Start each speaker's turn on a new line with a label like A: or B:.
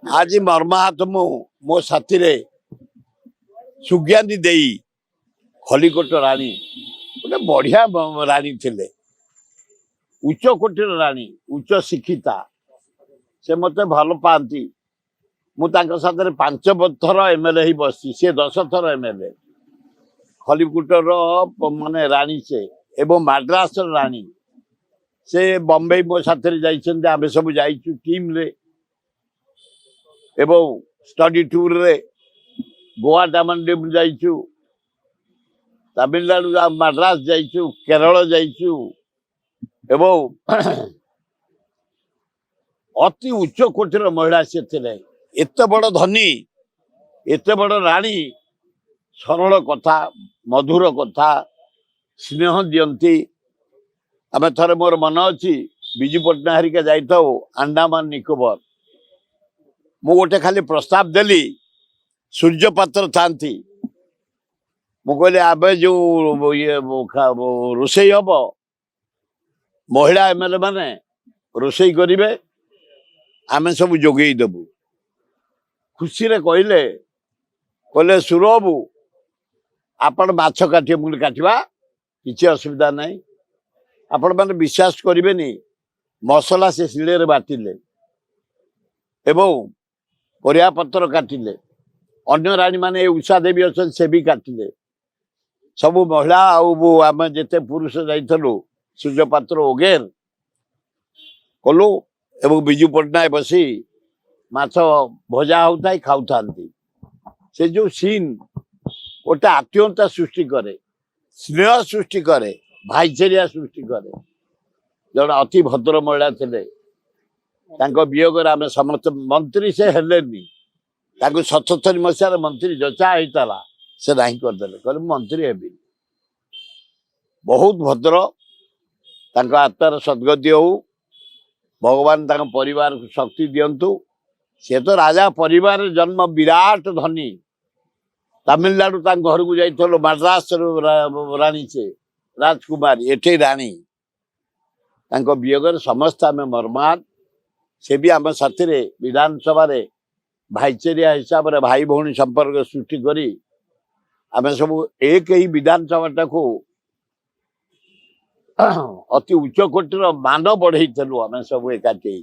A: आज मर्माहत मो साथी रे सुज्ञानी दे खलिकोट राणी गोटे बढ़िया राणी थिले उच्च कोटीर राणी उच्च शिक्षिता से मते भल पाती मु साथ 5 थर एमएलए ही बसी सी 10 थर एमएलए खलिकोटर माने राणी से एवं मद्रास राणी से बम्बई मो साथ आम सब जाइचु टीम रे एवं स्टडी टूर रे गोवा डामन जाइचु तमिलनाडु मद्रास जाइचु केरल जाइचु एवं अति उच्च कोटीर महिला से एत बड़ धनी एत बड़ राणी सरल कथा मधुर कथा स्नेह दियंती आम थरे मोर मन अच्छी विजु पट्टनायक हरिका जाइथाऊ अंडमान निकोबर मु गोटे खाली प्रस्ताव देली सूर्य पात्र था मुझे आबे जो ये रोषे हम महिला एमएलए माने रोषे करेंगे आम सब जोगे देबू खुशी रे कहले कहले सुरबू आपण माछ काटे मुझे काटवा किसी असुविधा नहीं आपण मैंने विश्वास करें मसला से शिले बाटिले एवं परिया पत्र काटिले अन्य राणी माने उषा देवी अच्छा से भी काटिले सबू महिला आम जिते पुरुष जाइलु सूर्यपात्र ओगेर कलु एवं विजु पट्टनायक बसी माछ भजा होता खाऊ था से जो सीन गोटे आत्मीयता सृष्टि करे स्नेह सृष्टि करे भाईचारिया सृष्टि करे जन अति भद्र महिला थे वियोग आम समस्त मंत्री से हेलेनी 77 मसीह मंत्री जचा होता से नहीं करदे कहले मंत्री हेबी बहुत भद्र आत्मार सद्गति हो भगवान परिवार को शक्ति दियंतु से तो राजा परिवार जन्म विराट धनी तमिलनाडु घर को जाइल मद्रास राणी से राजकुमार एटे राणी वियोग समस्त आम मर्माहत से भी आम साथी विधानसभा भाईचारिया हिसाब से भाई भौणी संपर्क सृष्टि करी आम सब एक ही विधानसभा को अति उच्च कोटीर मान बढ़े आम सब एकाठी।